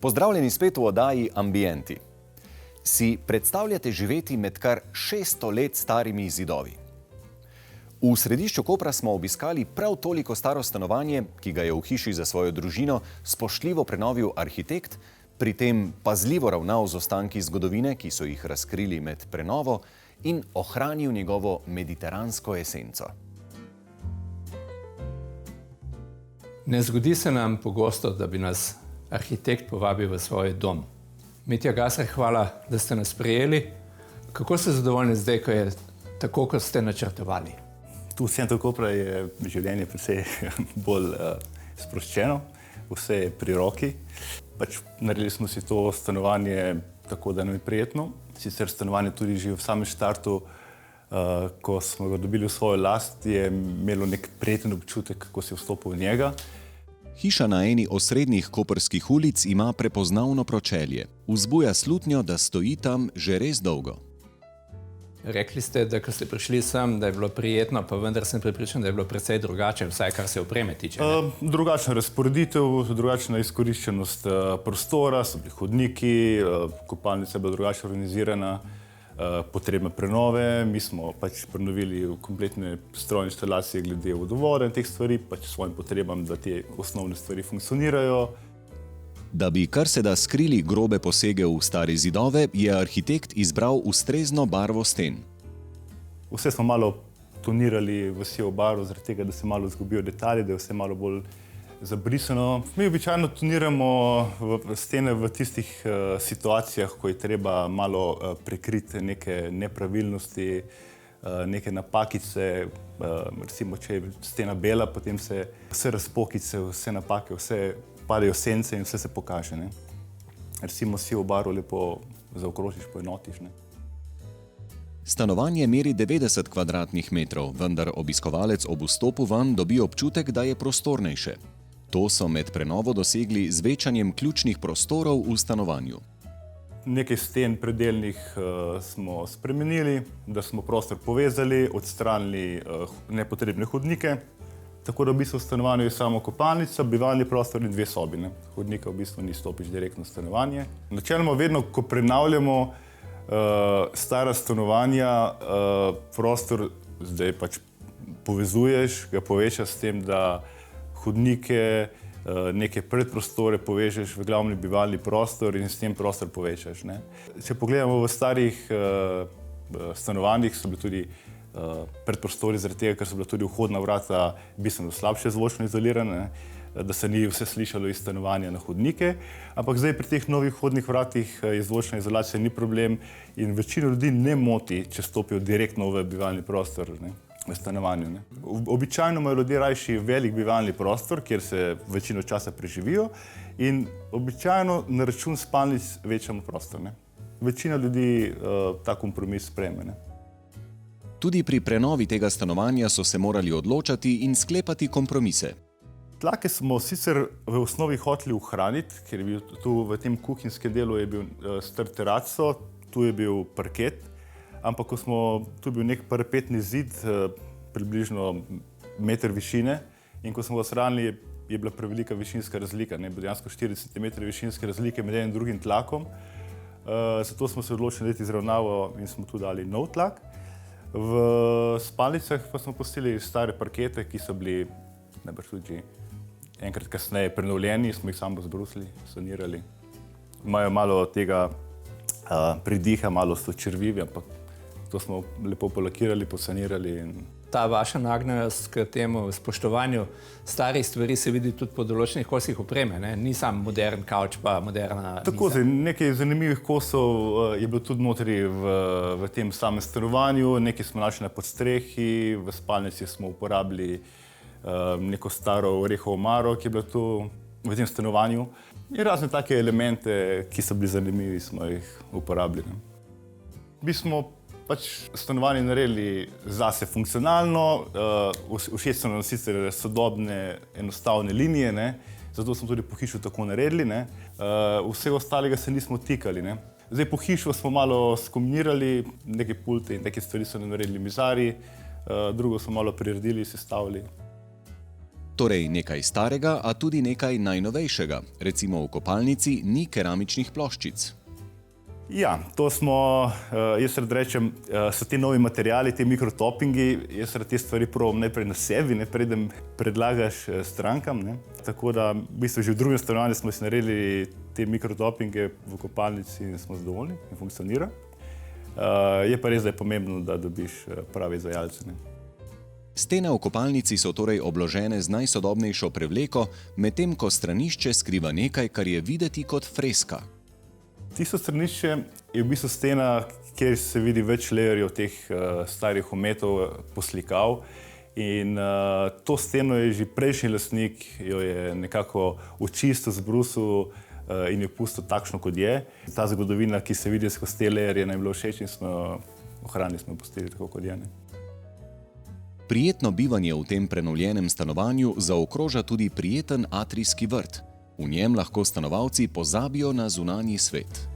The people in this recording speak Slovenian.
Pozdravljeni spet v oddaji Ambienti. Si predstavljate živeti med kar 600 let starimi zidovi? V središču Kopra smo obiskali prav toliko staro stanovanje, ki ga je v hiši za svojo družino spoštljivo prenovil arhitekt, pri tem pazljivo ravnal z ostanki zgodovine, ki so jih razkrili med prenovo, in ohranil njegovo mediteransko esenco. Ne zgodi se nam pogosto, da bi nas arhitekt povabil v svoj dom. Mitja Gasar, hvala, da ste nas prijeli. Kako ste zadovoljni zdaj, ko je tako, kot ste načrtovali? Tu v centru Kopra je življenje precej bolj sproščeno, vse je pri roki. Naredili smo si to stanovanje tako, da nam je prijetno. Sicer stanovanje tudi že v samem štartu, ko smo ga dobili v svojo last, je imelo nek prijeten občutek, ko si vstopil v njega. Hiša na eni osrednjih koprskih ulic ima prepoznavno pročelje. Vzbuja slutnjo, da stoji tam že res dolgo. Rekli ste, da ko ste prišli sem, da je bilo prijetno, pa vendar sem prepričan, da je bilo precej drugače, vsaj kar se opreme tiče. Drugačna razporeditev, drugačna izkoriščenost prostora, so bili hodniki, kopalnica je bila drugače organizirana, potrebne prenove. Mi smo prenovili kompletne strojne instalacije glede vodovora in teh stvari, svojim potrebam, da te osnovne stvari funkcionirajo. Da bi kar se da skrili grobe posege v stare zidove, je arhitekt izbral ustrezno barvo sten. Vse smo malo tonirali v sivo barvo, zaradi tega, da se malo izgubijo detalji, da je vse malo bolj zabrisano. Mi običajno toniramo stene v tistih situacijah, ko je treba malo prekriti neke nepravilnosti, neke napakice. Recimo, če je stena bela, potem se vse razpokice, vse napake, vse padejo sence in vse se pokaže. Recimo sivo barvo lepo zaokrožiš, poenotiš. Stanovanje meri 90 kvadratnih metrov, vendar obiskovalec ob vstopu vanj dobi občutek, da je prostornejše. To so med prenovo dosegli z večanjem ključnih prostorov v stanovanju. Nekaj sten predelnih smo spremenili, da smo prostor povezali, odstranili nepotrebne hodnike, tako da v bistvu v stanovanju je samo kopalnica, bivalni prostor in 2 sobi. Hodnika v bistvu ni stopiš direktno v stanovanje. Načeloma vedno, ko prenavljamo stara stanovanja, prostor zdaj povezuješ, ga povečaš s tem, da hodnike, neke predprostore povežeš v glavni bivalni prostor in s tem prostor povečaš. Če pogledamo v starih stanovanjih, so bili tudi predprostori zaradi tega, ker so bila tudi vhodna vrata bistveno slabše zvočno izolirane, da se ni vse slišalo iz stanovanja na hodnike. Ampak zdaj pri teh novih vhodnih vratih je zvočna izolacija ni problem in večino ljudi ne moti, če stopijo direktno v bivalni prostor v stanovanju. Običajno imajo ljudje rajši velik bivalni prostor, kjer se večino časa preživijo, in običajno na račun spalnic večamo prostor. Večina ljudi ta kompromis sprejme. Tudi pri prenovi tega stanovanja so se morali odločati in sklepati kompromise. Tlake smo sicer v osnovi hoteli ohraniti, ker je bil tu v tem kuhinjskem delu je bil star teraco, tu je bil parket, ampak ko smo, tu je bil nek parapetni zid, približno meter višine, in ko smo ga odstranili, je bila prevelika višinska razlika, dejansko 4 cm višinske razlike med enim in drugim tlakom. Zato smo se odločili narediti izravnavo in smo tu dali nov tlak. V spalnicah pa smo pustili stare parkete, ki so bili najbrž tudi enkrat kasneje prenovljeni, smo jih samo zbrusili, sanirali. Imajo malo tega pridiha, malo so črvivi, ampak to smo lepo polakirali, posanirali. Ta vaša nagnjenost k temu spoštovanju starih stvari se vidi tudi po določenih kosih opreme, ni sam modern kavč pa moderna miza. Tako, nekaj zanimivih kosov je bilo tudi notri v tem samem stanovanju, nekaj smo našli na podstrehi, v spalnici smo uporabili neko staro orehovo omaro, ki je bila tu v tem stanovanju. In razne take elemente, ki so bili zanimivi, smo jih uporabili. Mi smo stanovanje naredili zase funkcionalno, všeč so nam sicer sodobne, enostavne linije, zato smo tudi po hišu tako naredili. Vsega ostalega se nismo tikali. Zdaj po hišu smo malo skombinirali, neke pulte in neke stvari so nam naredili mizarji, drugo smo malo priredili, sestavili. Torej nekaj starega, a tudi nekaj najnovejšega. Recimo v kopalnici ni keramičnih ploščic. Ja, to smo, jaz rad rečem, so ti novi materiali, ti mikrotopingi, jaz rad te stvari probam najprej na sebi, ne preden predlagaš strankam, ne. Tako da, v bistvu že v drugem stanovanju smo si naredili te mikrotopinge v kopalnici in smo zadovoljni in funkcionira. Je pa res, da je pomembno, da dobiš pravi izvajalce, ne. Stene v kopalnici so torej obložene z najsodobnejšo prevleko, medtem ko stranišče skriva nekaj, kar je videti kot freska. Tisto stranišče je v bistvu stena, kjer se vidi več lejerjev teh starih umetov, poslikav. In to steno je že prejšnji lastnik, jo je nekako očistil, zbrusil in jo pustil takšno, kot je. Ta zgodovina, ki se vidi skozi te lejerje, nam je bilo všeč in ohranili smo jo pustili tako, kot je. Prijetno bivanje v tem prenovljenem stanovanju zaokroža tudi prijeten atrijski vrt. V njem lahko stanovalci pozabijo na zunanji svet.